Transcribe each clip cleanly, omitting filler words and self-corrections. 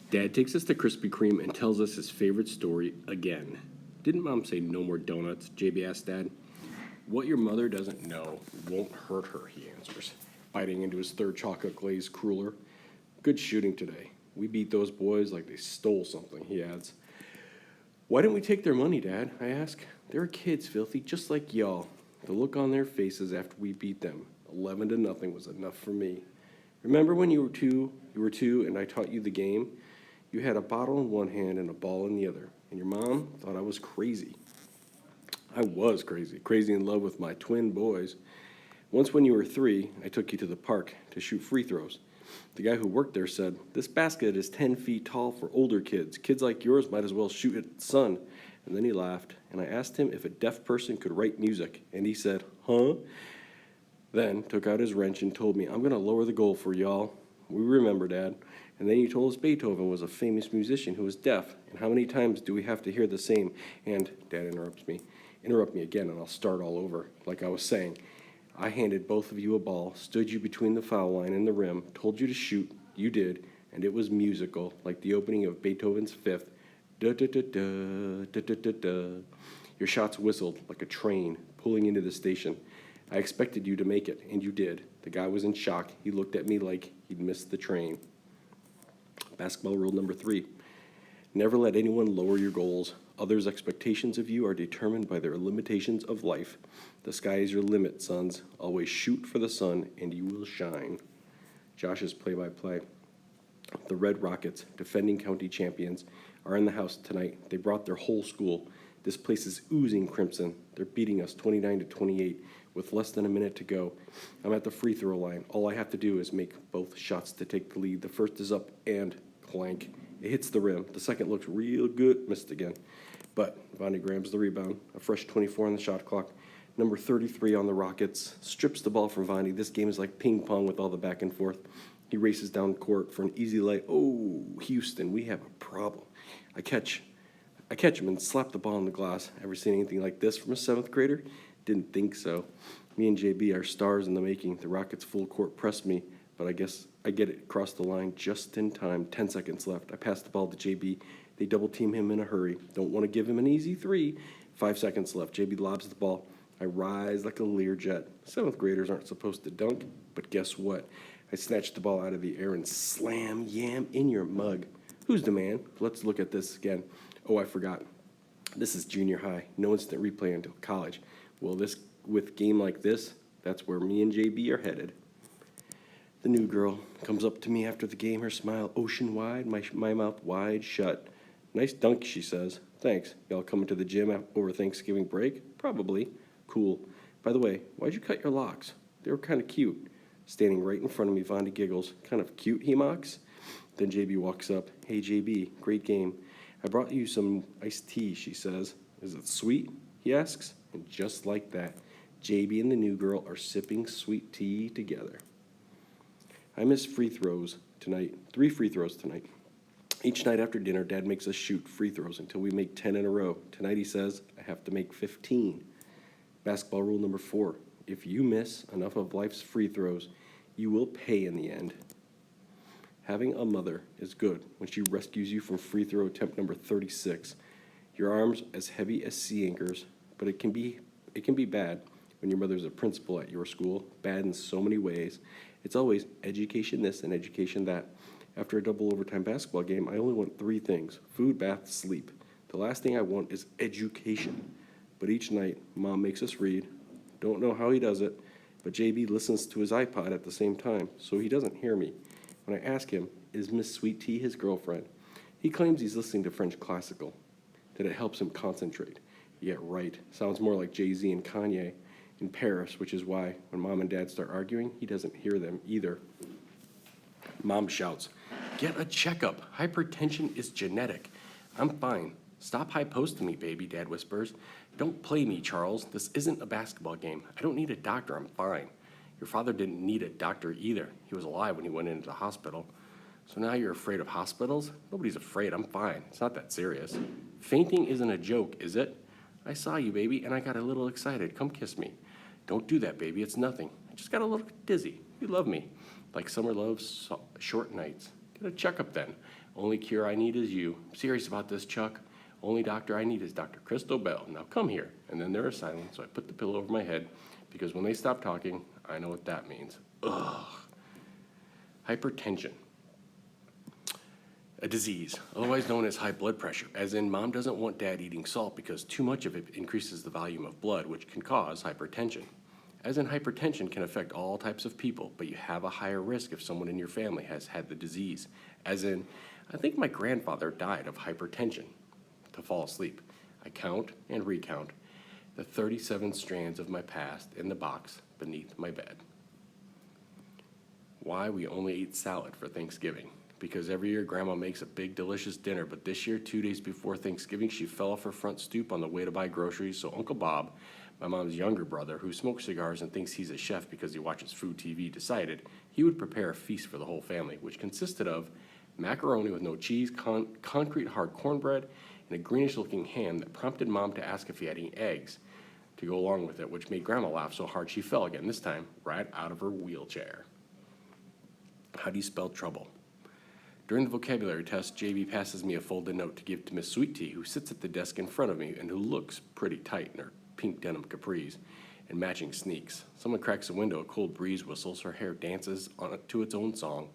Dad takes us to Krispy Kreme and tells us his favorite story again. Didn't Mom say no more donuts? JB asked Dad. What your mother doesn't know won't hurt her, he answers, biting into his third chocolate glazed cruller. Good shooting today. We beat those boys like they stole something, he adds. Why didn't we take their money, Dad? I ask. They were kids, Filthy, just like y'all. The look on their faces after we beat them, 11-0, was enough for me. Remember when you were two, and I taught you the game? You had a bottle in one hand and a ball in the other, and your mom thought I was crazy. I was crazy in love with my twin boys. Once when you were 3, I took you to the park to shoot free throws. The guy who worked there said, this basket is 10 feet tall for older kids. Kids like yours might as well shoot at the sun. And then he laughed, and I asked him if a deaf person could write music, and he said, huh? Then took out his wrench and told me, I'm going to lower the goal for y'all. We remember, Dad. And then he told us Beethoven was a famous musician who was deaf, and how many times do we have to hear the same? And Dad interrupt me again, and I'll start all over. Like I was saying, I handed both of you a ball, stood you between the foul line and the rim, told you to shoot, you did, and it was musical, like the opening of Beethoven's Fifth. Da-da-da-da, da-da-da-da. Your shots whistled like a train pulling into the station. I expected you to make it, and you did. The guy was in shock. He looked at me like he'd missed the train. Basketball rule number 3. Never let anyone lower your goals. Others' expectations of you are determined by their limitations of life. The sky is your limit, sons. Always shoot for the sun, and you will shine. Josh's play-by-play. The Red Rockets, defending county champions, are in the house tonight. They brought their whole school. This place is oozing crimson. They're beating us 29-28 with less than a minute to go. I'm at the free throw line. All I have to do is make both shots to take the lead. The first is up and clank. It hits the rim. The second looks real good. Missed again. But Vonnie grabs the rebound. A fresh 24 on the shot clock. Number 33 on the Rockets. Strips the ball from Vonnie. This game is like ping pong with all the back and forth. He races down court for an easy lay. Oh, Houston, we have a problem. I catch him and slap the ball in the glass. Ever seen anything like this from a 7th grader? Didn't think so. Me and JB are stars in the making. The Rockets full court pressed me, but I guess I get it across the line just in time. 10 seconds left. I pass the ball to JB. They double team him in a hurry. Don't want to give him an easy 3. 5 seconds left. JB lobs the ball. I rise like a Learjet. 7th graders aren't supposed to dunk, but guess what? I snatch the ball out of the air and slam yam in your mug. Who's the man? Let's look at this again. Oh, I forgot. This is junior high. No instant replay until college. Well, with game like this, that's where me and JB are headed. The new girl comes up to me after the game, her smile ocean wide, my mouth wide shut. Nice dunk, she says. Thanks. Y'all coming to the gym over Thanksgiving break? Probably. Cool. By the way, why'd you cut your locks? They were kind of cute. Standing right in front of me, Vonnie giggles. Kind of cute, he mocks. Then JB walks up. Hey, JB, great game. I brought you some iced tea, she says. Is it sweet? He asks. And just like that, JB and the new girl are sipping sweet tea together. I miss free throws tonight. 3 free throws tonight. Each night after dinner, Dad makes us shoot free throws until we make 10 in a row. Tonight, he says, I have to make 15. Basketball rule number 4. If you miss enough of life's free throws, you will pay in the end. Having a mother is good when she rescues you from free throw attempt number 36. Your arms as heavy as sea anchors, but it can be bad when your mother's a principal at your school. Bad in so many ways. It's always education this and education that. After a double overtime basketball game, I only want 3 things: food, bath, sleep. The last thing I want is education. But each night, Mom makes us read. Don't know how he does it, but JB listens to his iPod at the same time, so he doesn't hear me. When I ask him, is Miss Sweet Tea his girlfriend? He claims he's listening to French classical, that it helps him concentrate. Yeah, right. Sounds more like Jay-Z and Kanye in Paris, which is why when Mom and Dad start arguing, he doesn't hear them either. Mom shouts, get a checkup. Hypertension is genetic. I'm fine. Stop high-posting me, baby, Dad whispers. Don't play me, Charles. This isn't a basketball game. I don't need a doctor. I'm fine. Your father didn't need a doctor either. He was alive when he went into the hospital. So now you're afraid of hospitals? Nobody's afraid. I'm fine. It's not that serious. Fainting isn't a joke, is it? I saw you, baby, and I got a little excited. Come kiss me. Don't do that, baby. It's nothing. I just got a little dizzy. You love me. Like summer loves short nights. Get a checkup then. Only cure I need is you. I'm serious about this, Chuck. Only doctor I need is Dr. Crystal Bell. Now come here. And then there is silence, so I put the pillow over my head, because when they stop talking, I know what that means. Ugh. Hypertension. A disease, otherwise known as high blood pressure, as in mom doesn't want dad eating salt because too much of it increases the volume of blood, which can cause hypertension. As in hypertension can affect all types of people, but you have a higher risk if someone in your family has had the disease. As in, I think my grandfather died of hypertension. To fall asleep, I count and recount the 37 strands of my past in the box beneath my bed. Why we only eat salad for Thanksgiving. Because every year Grandma makes a big delicious dinner, but this year, 2 days before Thanksgiving, she fell off her front stoop on the way to buy groceries, so Uncle Bob, my mom's younger brother, who smokes cigars and thinks he's a chef because he watches food TV, decided he would prepare a feast for the whole family, which consisted of macaroni with no cheese, concrete hard cornbread, and a greenish-looking ham that prompted Mom to ask if he had any eggs to go along with it, which made Grandma laugh so hard she fell again, this time right out of her wheelchair. How do you spell trouble? During the vocabulary test, JB passes me a folded note to give to Miss Sweet Tea, who sits at the desk in front of me and who looks pretty tight in her pink denim capris and matching sneaks. Someone cracks a window, a cold breeze whistles, her hair dances to its own song.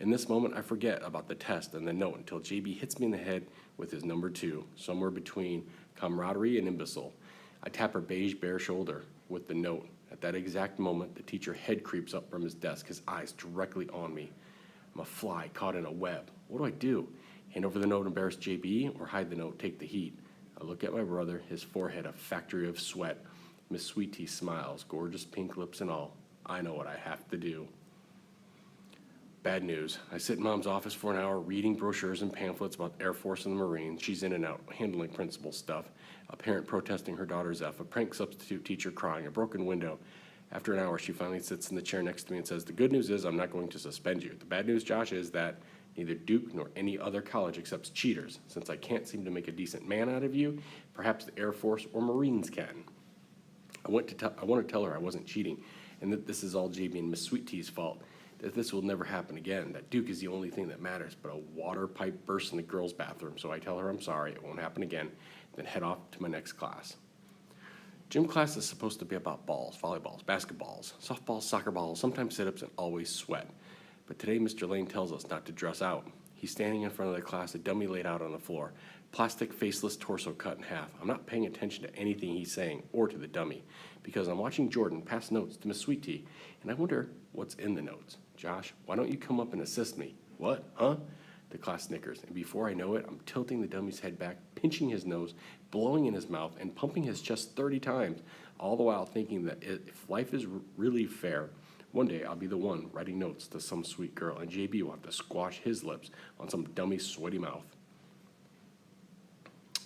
In this moment, I forget about the test and the note until JB hits me in the head with his number 2, somewhere between camaraderie and imbecile. I tap her beige bare shoulder with the note. At that exact moment, the teacher head creeps up from his desk, his eyes directly on me. I'm a fly caught in a web. What do? Hand over the note, embarrass JB, or hide the note, take the heat? I look at my brother, his forehead a factory of sweat. Miss Sweet Tea smiles, gorgeous pink lips and all. I know what I have to do. Bad news. I sit in Mom's office for an hour reading brochures and pamphlets about Air Force and the Marines. She's in and out, handling principal stuff. A parent protesting her daughter's F, a prank substitute teacher crying, a broken window. After an hour, she finally sits in the chair next to me and says, the good news is I'm not going to suspend you. The bad news, Josh, is that neither Duke nor any other college accepts cheaters. Since I can't seem to make a decent man out of you, perhaps the Air Force or Marines can. I want to tell her I wasn't cheating and that this is all JB and Miss Sweet Tea's fault, that this will never happen again, that Duke is the only thing that matters, but a water pipe burst in the girls' bathroom. So I tell her I'm sorry, it won't happen again, then head off to my next class. Gym class is supposed to be about balls, volleyballs, basketballs, softballs, soccer balls, sometimes sit-ups, and always sweat. But today, Mr. Lane tells us not to dress out. He's standing in front of the class, a dummy laid out on the floor, plastic, faceless torso cut in half. I'm not paying attention to anything he's saying or to the dummy because I'm watching Jordan pass notes to Miss Sweet Tea, and I wonder what's in the notes. Josh, why don't you come up and assist me? What, huh? The class snickers, and before I know it, I'm tilting the dummy's head back, pinching his nose, blowing in his mouth, and pumping his chest 30 times, all the while thinking that if life is really fair, one day I'll be the one writing notes to some sweet girl, and JB will have to squash his lips on some dummy's sweaty mouth.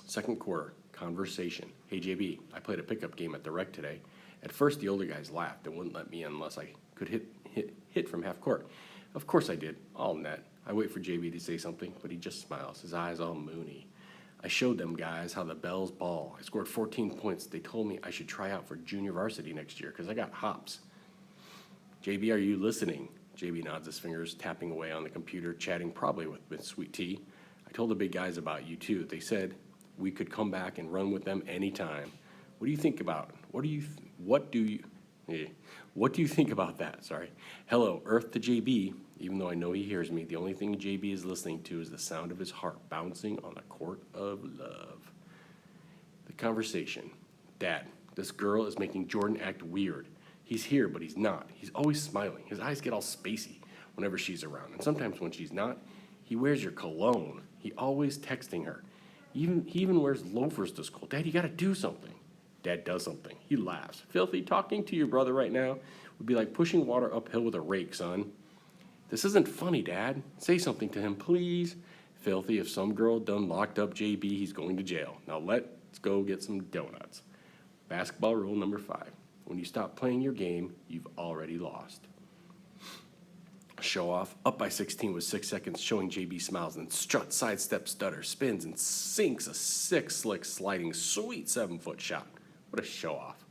Second quarter, conversation. Hey JB, I played a pickup game at the rec today. At first, the older guys laughed and wouldn't let me in unless I could hit from half court. Of course I did, all net. I wait for JB to say something, but he just smiles, his eyes all moony. I showed them guys how the Bells ball. I scored 14 points. They told me I should try out for junior varsity next year because I got hops. JB, are you listening? JB nods his fingers, tapping away on the computer, chatting probably with Miss Sweet Tea. I told the big guys about you too. They said we could come back and run with them anytime. What do you think about? What do you think about that? Sorry. Hello, Earth to JB. Even though I know he hears me, the only thing JB is listening to is the sound of his heart bouncing on the court of love. The conversation. Dad, this girl is making Jordan act weird. He's here, but he's not. He's always smiling. His eyes get all spacey whenever she's around. And sometimes when she's not, he wears your cologne. He always texting her. He even wears loafers to school. Dad, you gotta do something. Dad does something. He laughs. Filthy, talking to your brother right now would be like pushing water uphill with a rake, son. This isn't funny, Dad. Say something to him, please. Filthy, if some girl done locked up JB, he's going to jail. Now let's go get some donuts. Basketball rule number 5. When you stop playing your game, you've already lost. Show off, up by 16 with 6 seconds, showing JB smiles and struts, sidestep, stutter, spins, and sinks a 6-slick sliding sweet 7-foot shot. What a show off.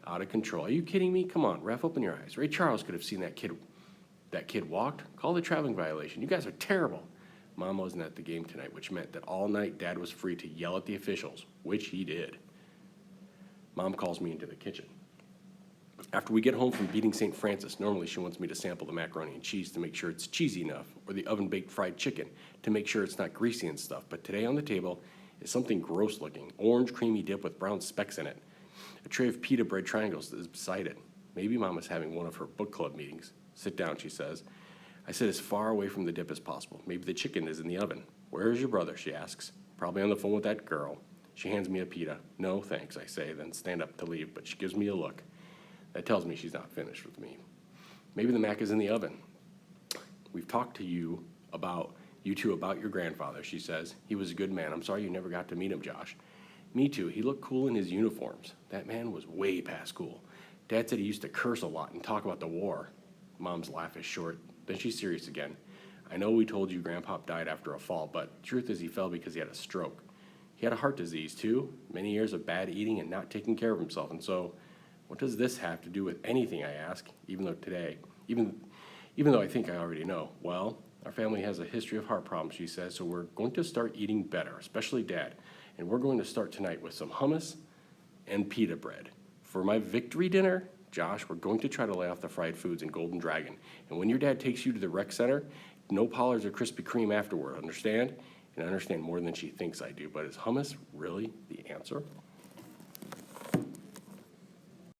Out of control. Are you kidding me? Come on, ref, open your eyes. Ray Charles could have seen that kid walked. Call the traveling violation. You guys are terrible. Mom wasn't at the game tonight, which meant that all night Dad was free to yell at the officials, which he did. Mom calls me into the kitchen. After we get home from beating St. Francis, normally she wants me to sample the macaroni and cheese to make sure it's cheesy enough, or the oven-baked fried chicken to make sure it's not greasy and stuff. But today on the table is something gross looking, orange creamy dip with brown specks in it. A tray of pita bread triangles is beside it. Maybe Mom is having one of her book club meetings. Sit down, she says. I sit as far away from the dip as possible. Maybe the chicken is in the oven. Where is your brother, she asks. Probably on the phone with that girl. She hands me a pita. No, thanks, I say, then stand up to leave, but she gives me a look. That tells me she's not finished with me. Maybe the mac is in the oven. We've talked to you two about your grandfather, she says. He was a good man. I'm sorry you never got to meet him, Josh. Me too. He looked cool in his uniforms. That man was way past cool. Dad said he used to curse a lot and talk about the war. Mom's laugh is short. Then she's serious again. I know we told you Grandpa died after a fall, but the truth is he fell because he had a stroke. He had a heart disease too, many years of bad eating and not taking care of himself, and so what does this have to do with anything, I ask, even though I think I already know. Well, our family has a history of heart problems, she says, so we're going to start eating better, especially Dad. And we're going to start tonight with some hummus and pita bread. For my victory dinner, Josh, we're going to try to lay off the fried foods and Golden Dragon. And when your dad takes you to the rec center, no Pollards or Krispy Kreme afterward, understand? And I understand more than she thinks I do, but is hummus really the answer?